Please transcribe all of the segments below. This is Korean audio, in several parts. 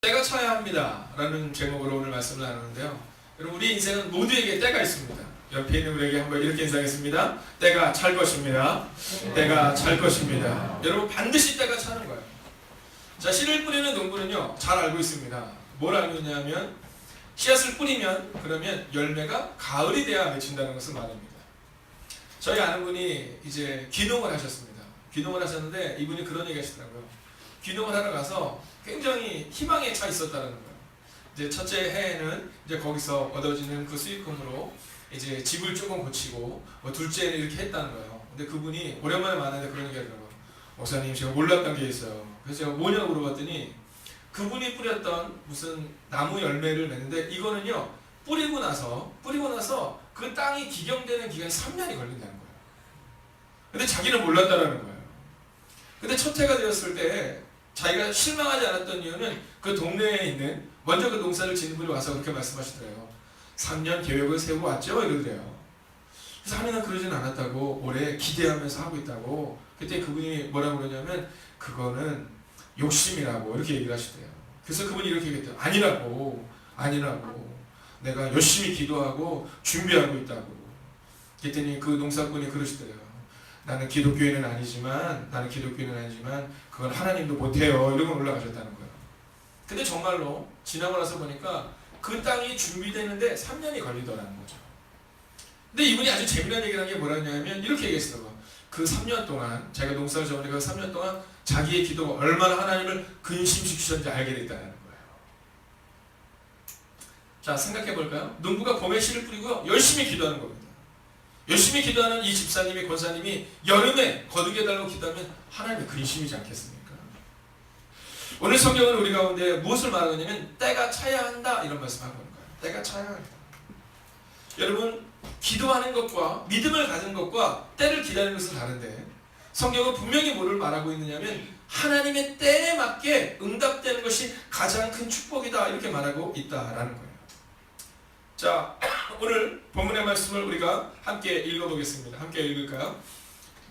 때가 차야 합니다 라는 제목으로 오늘 말씀을 나누는데요. 여러분, 우리 인생은 모두에게 때가 있습니다. 옆에 있는 우리에게 한번 이렇게 인사하겠습니다. 때가 찰 것입니다. 때가 찰 것입니다. 여러분, 반드시 때가 차는 거예요. 자, 씨를 뿌리는 농부는요 잘 알고 있습니다. 뭘 알고 있냐면 씨앗을 뿌리면 그러면 열매가 가을이 돼야 맺힌다는 것을 말합니다. 저희 아는 분이 이제 귀농을 하셨습니다. 귀농을 하셨는데 이분이 그런 얘기 하시더라고요. 귀농을 하러 가서 굉장히 희망에 차 있었다는 거예요. 이제 첫째 해에는 이제 거기서 얻어지는 그 수익금으로 이제 집을 조금 고치고 둘째는 이렇게 했다는 거예요. 근데 그분이 오랜만에 만났는데 그런 얘기 하더라고요. 목사님, 제가 몰랐던 게 있어요. 그래서 제가 뭐냐고 물어봤더니 그분이 뿌렸던 무슨 나무 열매를 맺는데 이거는요 뿌리고 나서 그 땅이 기경되는 기간이 3년이 걸린다는 거예요. 근데 자기는 몰랐다라는 거예요. 근데 첫 해가 되었을 때 자기가 실망하지 않았던 이유는 그 동네에 있는 먼저 그 농사를 짓는 분이 와서 그렇게 말씀하시더래요. 3년 계획을 세우고 왔죠? 이러더래요. 그래서 하면은 그러진 않았다고 오래 기대하면서 하고 있다고. 그때 그분이 뭐라고 그러냐면 그거는 욕심이라고 이렇게 얘기를 하시대요. 그래서 그분이 이렇게 얘기했대요. 아니라고 내가 열심히 기도하고 준비하고 있다고. 그랬더니 그 농사꾼이 그러시더래요. 나는 기독교인은 아니지만 그건 하나님도 못해요. 이러고 올라가셨다는 거예요. 근데 정말로 지나고 나서 보니까 그 땅이 준비되는데 3년이 걸리더라는 거죠. 근데 이분이 아주 재미난 얘기를 한 게 뭐라냐면 이렇게 얘기했어요. 그 3년 동안 자기가 농사를 지어보니까 그 3년 동안 자기의 기도가 얼마나 하나님을 근심시키셨는지 알게 됐다는 거예요. 자, 생각해 볼까요? 농부가 봄에 씨를 뿌리고 열심히 기도하는 겁니다. 열심히 기도하는 이 집사님이, 권사님이 여름에 거두게 해달라고 기도하면 하나님이 근심이지 않겠습니까? 오늘 성경은 우리 가운데 무엇을 말하고 있냐면 때가 차야 한다 이런 말씀을 하고 있는 거예요. 때가 차야 한다. 여러분, 기도하는 것과 믿음을 가진 것과 때를 기다리는 것은 다른데 성경은 분명히 뭐를 말하고 있느냐면 하나님의 때에 맞게 응답되는 것이 가장 큰 축복이다 이렇게 말하고 있다라는 거예요. 자, 오늘 본문의 말씀을 우리가 함께 읽어보겠습니다. 함께 읽을까요?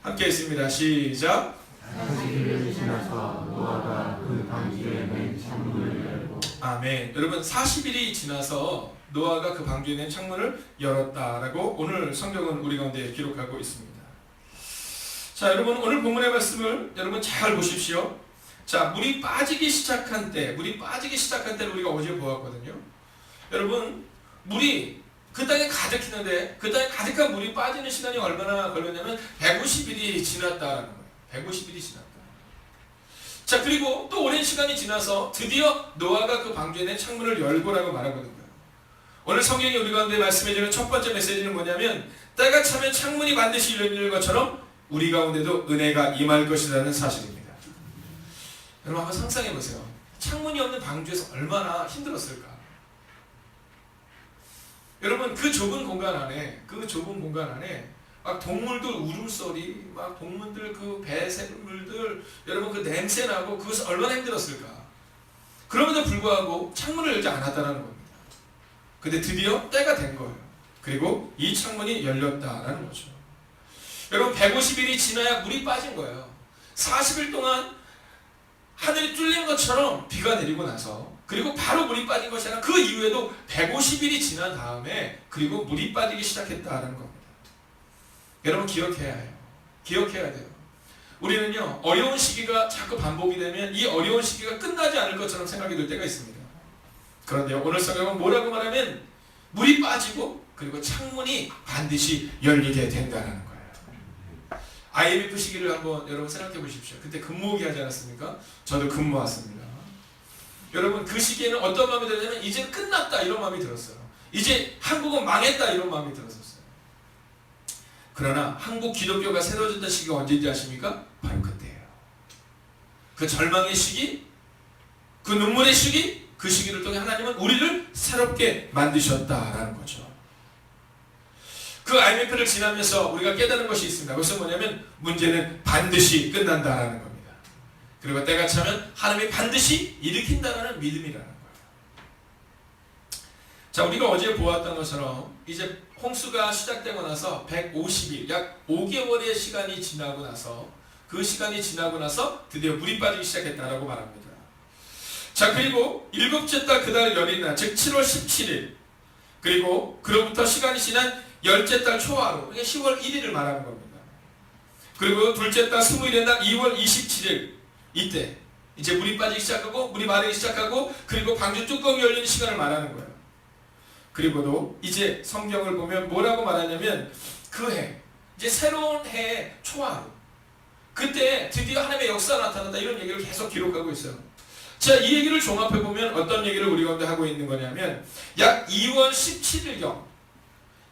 함께 읽습니다. 시작. 40일을 지나서 노아가 그 방주에 맨 창문을 열고. 아멘. 여러분, 40일이 지나서 노아가 그 방주에 낸 창문을 열었다라고 오늘 성경은 우리 가운데 기록하고 있습니다. 자, 여러분, 오늘 본문의 말씀을 여러분 잘 보십시오. 자, 물이 빠지기 시작한 때를 우리가 어제 보았거든요. 여러분, 물이 그 땅에 가득했는데 그 땅에 가득한 물이 빠지는 시간이 얼마나 걸렸냐면 150일이 지났다라는 거예요. 150일이 지났다. 자, 그리고 또 오랜 시간이 지나서 드디어 노아가 그 방주에 낸 창문을 열고라고 말하거든요. 오늘 성경이 우리 가운데 말씀해주는 첫 번째 메시지는 뭐냐면 때가 차면 창문이 반드시 열리는 것처럼 우리 가운데도 은혜가 임할 것이라는 사실입니다. 여러분, 한번 상상해보세요. 창문이 없는 방주에서 얼마나 힘들었을까? 여러분, 그 좁은 공간 안에 막 동물들 울음소리, 막 동물들 그 배새물들, 여러분 그 냄새나고 그것은 얼마나 힘들었을까? 그럼에도 불구하고 창문을 열지 않았다는 겁니다. 근데 드디어 때가 된 거예요. 그리고 이 창문이 열렸다라는 거죠. 여러분, 150일이 지나야 물이 빠진 거예요. 40일 동안 하늘이 뚫린 것처럼 비가 내리고 나서 그리고 바로 물이 빠진 것이 아니라 그 이후에도 150일이 지난 다음에 그리고 물이 빠지기 시작했다는 겁니다. 여러분, 기억해야 돼요. 우리는요 어려운 시기가 자꾸 반복이 되면 이 어려운 시기가 끝나지 않을 것처럼 생각이 들 때가 있습니다. 그런데 오늘 성경은 뭐라고 말하면 물이 빠지고 그리고 창문이 반드시 열리게 된다는 거예요. IMF 시기를 한번 여러분 생각해 보십시오. 그때 근무하기 하지 않았습니까? 저도 근무했습니다. 여러분, 그 시기에는 어떤 마음이 들었냐면 이제 끝났다 이런 마음이 들었어요. 이제 한국은 망했다 이런 마음이 들었었어요. 그러나 한국 기독교가 새로워졌던 시기가 언제인지 아십니까? 바로 그때예요. 그 절망의 시기, 그 눈물의 시기, 그 시기를 통해 하나님은 우리를 새롭게 만드셨다라는 거죠. 그 IMF를 지나면서 우리가 깨달은 것이 있습니다. 그것은 뭐냐면 문제는 반드시 끝난다라는 겁니다. 그리고 때가 차면 하나님이 반드시 일으킨다라는 믿음이라는 거예요. 자, 우리가 어제 보았던 것처럼 이제 홍수가 시작되고 나서 150일, 약 5개월의 시간이 지나고 나서 그 시간이 지나고 나서 드디어 물이 빠지기 시작했다라고 말합니다. 자, 그리고 일곱째 달 그달 열이날, 즉 7월 17일, 그리고 그로부터 시간이 지난 열째 달 초하루, 그러니까 10월 1일을 말하는 겁니다. 그리고 둘째 달 20일의 날 2월 27일, 이때 이제 물이 빠지기 시작하고 물이 마르기 시작하고 그리고 방주 뚜껑이 열리는 시간을 말하는 거예요. 그리고도 이제 성경을 보면 뭐라고 말하냐면 그 해, 이제 새로운 해의 초하루, 그때 드디어 하나님의 역사가 나타난다, 이런 얘기를 계속 기록하고 있어요. 자, 이 얘기를 종합해보면 어떤 얘기를 우리 가운데 하고 있는 거냐면 약 2월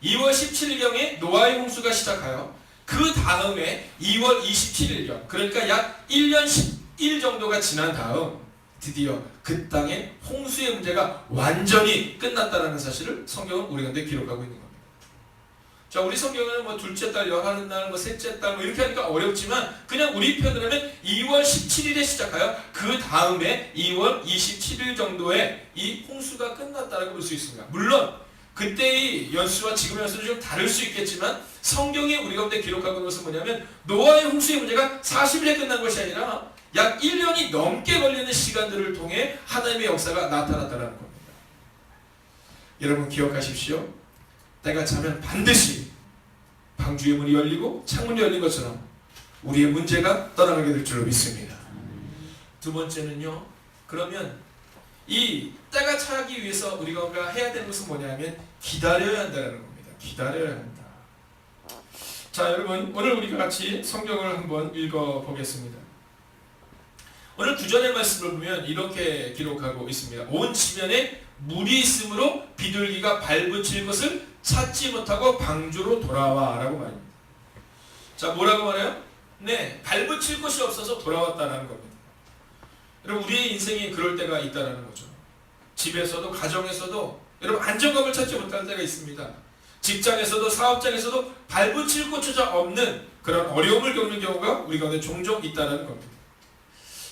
17일경에 노아의 홍수가 시작하여 그 다음에 2월 27일경, 그러니까 약 1년 10일 정도가 지난 다음 드디어 그 땅의 홍수의 문제가 완전히 끝났다는 사실을 성경은 우리 가운데 기록하고 있는 겁니다. 자, 우리 성경은 뭐 둘째 달 열하는 날, 뭐 셋째 달 뭐 이렇게 하니까 어렵지만 그냥 우리 표현을 하면 2월 17일에 시작하여 그 다음에 2월 27일 정도에 이 홍수가 끝났다라고 볼 수 있습니다. 물론 그때의 연수와 지금의 연수는 좀 다를 수 있겠지만 성경이 우리 가운데 기록하고 있는 것은 뭐냐면 노아의 홍수의 문제가 40일에 끝난 것이 아니라 약 1년이 넘게 걸리는 시간들을 통해 하나님의 역사가 나타났다는 겁니다. 여러분 기억하십시오. 때가 차면 반드시 방주의 문이 열리고 창문이 열린 것처럼 우리의 문제가 떠나가게 될 줄로 믿습니다. 두 번째는요, 그러면 이 때가 차기 위해서 우리가 해야 되는 것은 뭐냐면 기다려야 한다는 겁니다. 기다려야 한다. 자, 여러분 오늘 우리가 같이 성경을 한번 읽어보겠습니다. 오늘 구절의 말씀을 보면 이렇게 기록하고 있습니다. 온 지면에 물이 있으므로 비둘기가 발붙일 것을 찾지 못하고 방주로 돌아와 라고 말합니다. 자, 뭐라고 말해요? 네, 발붙일 곳이 없어서 돌아왔다는 겁니다. 여러분 우리의 인생이 그럴 때가 있다는 거죠. 집에서도 가정에서도 여러분 안정감을 찾지 못할 때가 있습니다. 직장에서도 사업장에서도 발붙일 곳조차 없는 그런 어려움을 겪는 경우가 우리 가운데 종종 있다는 겁니다.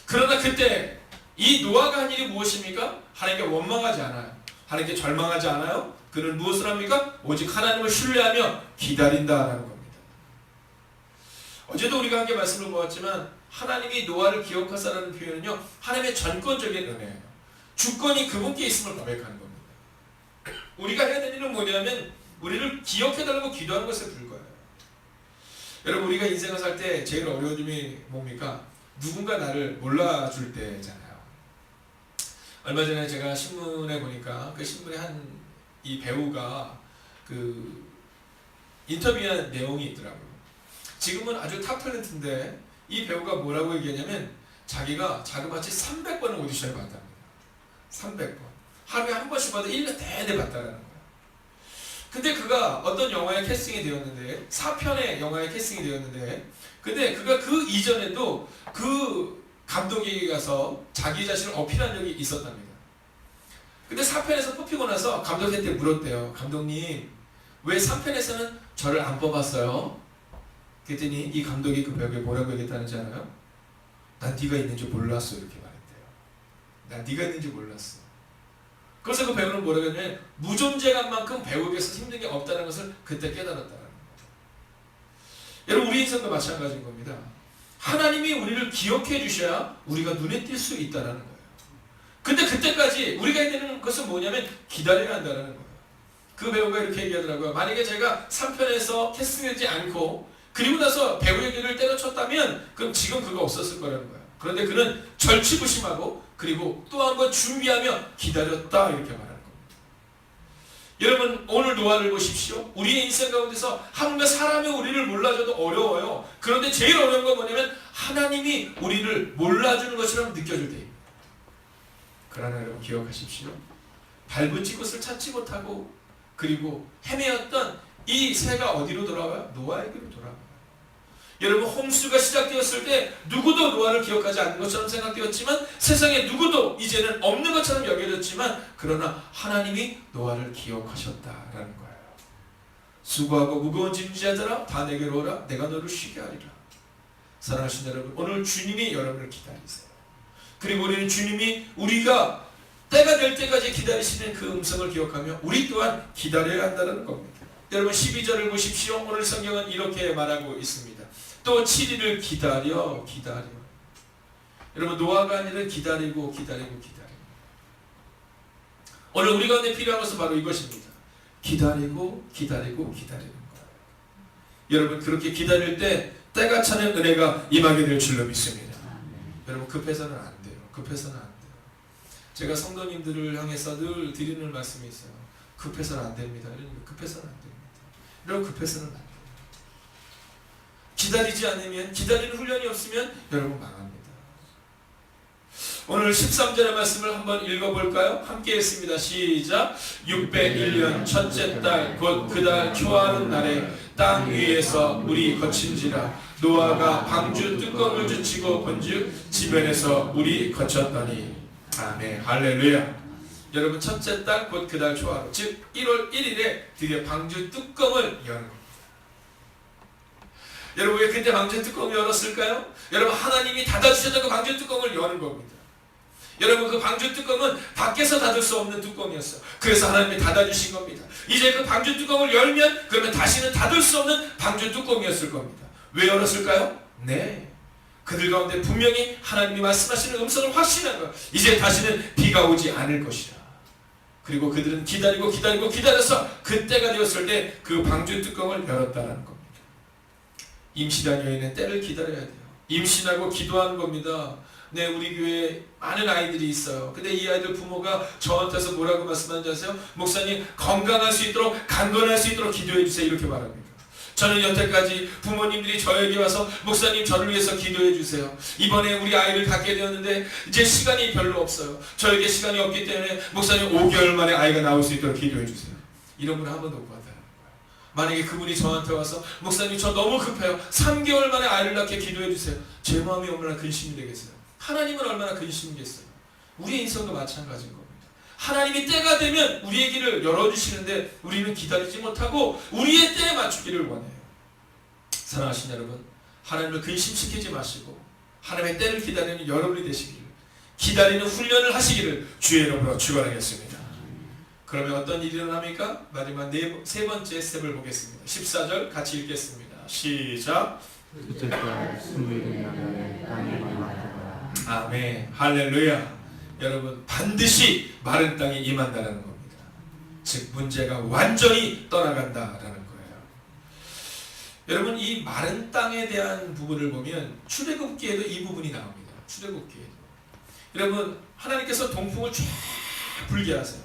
그러나 그때 이 노아가 한 일이 무엇입니까? 하나님께 원망하지 않아요. 하나님께 절망하지 않아요. 그는 무엇을 합니까? 오직 하나님을 신뢰하며 기다린다라는 겁니다. 어제도 우리가 함께 말씀을 보았지만 하나님이 노아를 기억하사라는 표현은요, 하나님의 전권적인 은혜예요. 주권이 그분께 있음을 고백하는 겁니다. 우리가 해야 되는 일은 뭐냐면 우리를 기억해달라고 기도하는 것에 불과해요. 여러분 우리가 인생을 살 때 제일 어려운 점이 뭡니까? 누군가 나를 몰라줄 때잖아요. 얼마 전에 제가 신문에 보니까 그 신문에 한 이 배우가 그 인터뷰한 내용이 있더라고요. 지금은 아주 탑 탤런트인데 이 배우가 뭐라고 얘기하냐면 자기가 자그마치 300번을 오디션을 봤답니다. 300번. 하루에 한 번씩 봐도 1년 내내 봤다라는 거예요. 근데 그가 어떤 영화에 캐스팅이 되었는데 4편의 영화에 캐스팅이 되었는데 근데 그가 그 이전에도 그 감독에게 가서 자기 자신을 어필한 적이 있었답니다. 근데 4편에서 뽑히고 나서 감독한테 물었대요. 감독님, 왜 3편에서는 저를 안 뽑았어요? 그랬더니 이 감독이 그 배우에게 뭐라고 얘기했다는지 알아요? 난 네가 있는지 몰랐어, 이렇게 말했대요. 난 네가 있는지 몰랐어. 그래서 그 배우는 뭐라고 했냐면 무존재감만큼 배우에게서 힘든 게 없다는 것을 그때 깨달았다는 겁니다. 여러분 우리 인생도 마찬가지인 겁니다. 하나님이 우리를 기억해 주셔야 우리가 눈에 띌 수 있다는 거예요. 근데 그때까지 우리가 해야 되는 것은 뭐냐면 기다려야 한다는 거예요. 그 배우가 이렇게 얘기하더라고요. 만약에 제가 3편에서 캐스팅되지 않고 그리고 나서 배우의 길을 때려쳤다면 그럼 지금 그거 없었을 거라는 거예요. 그런데 그는 절치부심하고 그리고 또 한 번 준비하며 기다렸다, 이렇게 말하는 겁니다. 여러분 오늘 노아를 보십시오. 우리의 인생 가운데서 하물며 사람이 우리를 몰라줘도 어려워요. 그런데 제일 어려운 건 뭐냐면 하나님이 우리를 몰라주는 것처럼 느껴질 때입니다. 그러나 여러분 기억하십시오. 발붙일 곳을 찾지 못하고 그리고 헤매었던 이 새가 어디로 돌아와요? 노아에게로 돌아와요. 여러분 홍수가 시작되었을 때 누구도 노아를 기억하지 않는 것처럼 생각되었지만 세상에 누구도 이제는 없는 것처럼 여겨졌지만 그러나 하나님이 노아를 기억하셨다라는 거예요. 수고하고 무거운 짐 지자들아 다 내게로 오라, 내가 너를 쉬게 하리라. 사랑하신 여러분, 오늘 주님이 여러분을 기다리세요. 그리고 우리는 주님이 우리가 때가 될 때까지 기다리시는 그 음성을 기억하며 우리 또한 기다려야 한다는 겁니다. 여러분 12절을 보십시오. 오늘 성경은 이렇게 말하고 있습니다. 또 7일을 기다려. 여러분 노아가 아니라 기다리고. 오늘 우리 가운데 필요한 것은 바로 이것입니다. 기다리고 기다리고 기다리는 거예요. 여러분 그렇게 기다릴 때 때가 차는 은혜가 임하게 될 줄로 믿습니다. 여러분 급해서는 안 돼요. 급해서는 안 돼요. 제가 성도님들을 향해서 늘 드리는 말씀이 있어요. 급해서는 안 됩니다. 급해서는 안 됩니다. 여러분 급해서는 안 돼요. 기다리지 않으면, 기다리는 훈련이 없으면 여러분 망합니다. 오늘 13절의 말씀을 한번 읽어볼까요? 함께 했습니다. 시작. 601년 첫째 달 곧 그 달 초하는 날에 땅 위에서 물이 거친지라 노아가 방주 뚜껑을 젖히고 본즉 지면에서 물이 거쳤더니. 아멘. 할렐루야. 여러분 첫째 달 곧 그 달 초하루 즉 1월 1일에 드디어 방주 뚜껑을 여는 겁니다. 여러분 왜 그때 방주 뚜껑을 열었을까요? 여러분 하나님이 닫아주셨던 그 방주 뚜껑을 여는 겁니다. 여러분 그 방주 뚜껑은 밖에서 닫을 수 없는 뚜껑이었어요. 그래서 하나님이 닫아주신 겁니다. 이제 그 방주 뚜껑을 열면 그러면 다시는 닫을 수 없는 방주 뚜껑이었을 겁니다. 왜 열었을까요? 네, 그들 가운데 분명히 하나님이 말씀하시는 음성을 확신한 거예요. 이제 다시는 비가 오지 않을 것이다. 그리고 그들은 기다리고 기다리고 기다려서 그때가 되었을 때 그 방주 뚜껑을 열었다는 겁니다. 임신한 여인은 때를 기다려야 돼요. 임신하고 기도하는 겁니다. 네, 우리 교회에 많은 아이들이 있어요. 근데 이 아이들 부모가 저한테서 뭐라고 말씀하는지 아세요? 목사님 건강할 수 있도록 강건할 수 있도록 기도해 주세요. 이렇게 말합니다. 저는 여태까지 부모님들이 저에게 와서 목사님 저를 위해서 기도해 주세요. 이번에 우리 아이를 갖게 되었는데 이제 시간이 별로 없어요. 저에게 시간이 없기 때문에 목사님 5개월 만에 아이가 나올 수 있도록 기도해 주세요. 이런 분은 한 번도 못 받아요. 만약에 그분이 저한테 와서 목사님 저 너무 급해요. 3개월 만에 아이를 낳게 기도해 주세요. 제 마음이 얼마나 근심이 되겠어요. 하나님은 얼마나 근심이겠어요. 우리의 인생도 마찬가지인 겁니다. 하나님이 때가 되면 우리의 길을 열어주시는데 우리는 기다리지 못하고 우리의 때에 맞추기를 원해요. 사랑하신 여러분, 하나님을 근심시키지 마시고 하나님의 때를 기다리는 여러분이 되시기를, 기다리는 훈련을 하시기를 주의 이름으로 축원하겠습니다. 그러면 어떤 일이 일어납니까? 마지막 세 번째 스텝을 보겠습니다. 14절 같이 읽겠습니다. 시작. 둘째 달 21일날에 땅에 임하더라. 아멘. 할렐루야. 여러분 반드시 마른 땅에 임한다는 겁니다. 즉 문제가 완전히 떠나간다라는 거예요. 여러분 이 마른 땅에 대한 부분을 보면 출애굽기에도 이 부분이 나옵니다. 출애굽기에도. 여러분 하나님께서 동풍을 쫙 불게 하세요.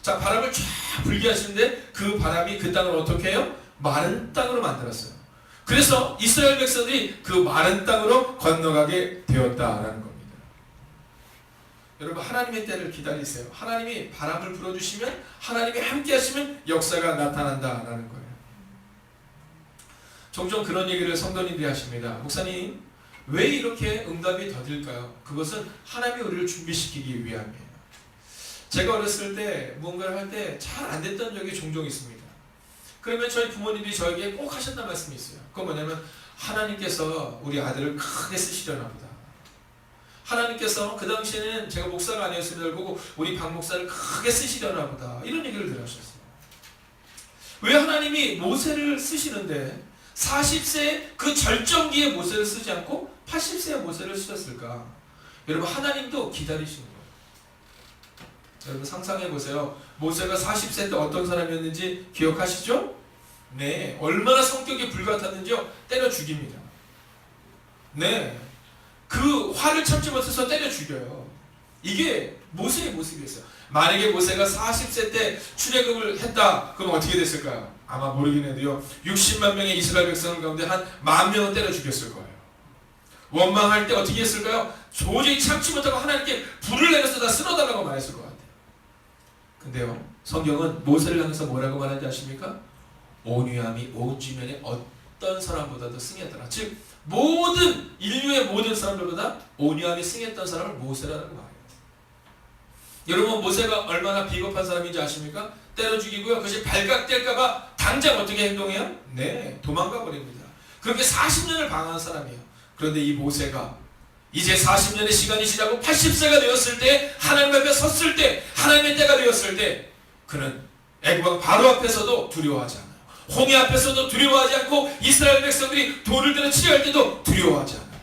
자, 바람을 쫙 불게 하시는데 그 바람이 그 땅을 어떻게 해요? 마른 땅으로 만들었어요. 그래서 이스라엘 백성들이 그 마른 땅으로 건너가게 되었다라는 겁니다. 여러분 하나님의 때를 기다리세요. 하나님이 바람을 불어주시면, 하나님이 함께 하시면 역사가 나타난다라는 거예요. 종종 그런 얘기를 성도님들이 하십니다. 목사님 왜 이렇게 응답이 더딜까요? 그것은 하나님이 우리를 준비시키기 위함이에요. 제가 어렸을 때 무언가를 할 때 잘 안 됐던 적이 종종 있습니다. 그러면 저희 부모님들이 저에게 꼭 하셨다는 말씀이 있어요. 그건 뭐냐면 하나님께서 우리 아들을 크게 쓰시려나 보다. 하나님께서 그 당시에는 제가 목사가 아니었음에도 보고 우리 박 목사를 크게 쓰시려나 보다. 이런 얘기를 들으셨어요. 왜 하나님이 모세를 쓰시는데 40세 그 절정기에 모세를 쓰지 않고 80세에 모세를 쓰셨을까? 여러분 하나님도 기다리시는 거예요. 여러분 상상해 보세요. 모세가 40세 때 어떤 사람이었는지 기억하시죠? 네, 얼마나 성격이 불같았는지요. 때려 죽입니다. 네, 그 화를 참지 못해서 때려 죽여요. 이게 모세의 모습이었어요. 만약에 모세가 40세 때 출애굽을 했다, 그럼 어떻게 됐을까요? 아마 모르긴 해도요 60만 명의 이스라엘 백성 가운데 한 10,000명은 때려 죽였을 거예요. 원망할 때 어떻게 했을까요? 도저히 참지 못하고 하나님께 불을 내려서 다 쓸어달라고 말했을 것 같아요. 근데요 성경은 모세를 향해서 뭐라고 말하는지 아십니까? 온유함이 온 주변의 어떤 사람보다도 승했더라. 즉 모든 인류의 모든 사람들보다 온유함이 승했던 사람을 모세라는 말이에요. 여러분 모세가 얼마나 비겁한 사람인지 아십니까? 때려 죽이고요. 그것이 발각될까봐 당장 어떻게 행동해요? 네, 도망가 버립니다. 그렇게 40년을 방황한 사람이에요. 그런데 이 모세가 이제 40년의 시간이 지나고 80세가 되었을 때, 하나님 앞에 섰을 때, 하나님의 때가 되었을 때 그는 애국왕 바로 앞에서도 두려워하지 않아요. 홍해 앞에서도 두려워하지 않고 이스라엘 백성들이 돌을 들어 치려할 때도 두려워하지 않아요.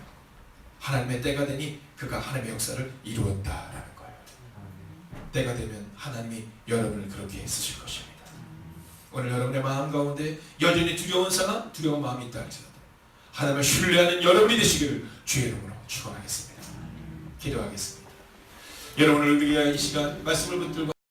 하나님의 때가 되니 그가 하나님의 역사를 이루었다라는 거예요. 때가 되면 하나님이 여러분을 그렇게 쓰실 것입니다. 오늘 여러분의 마음 가운데 여전히 두려운 상황, 두려운 마음이 있다 할지라도 하나님을 신뢰하는 여러분이 되시기를 주의 이름으로 축원하겠습니다. 기도하겠습니다. 여러분을 위하여 이 시간 말씀을 붙들고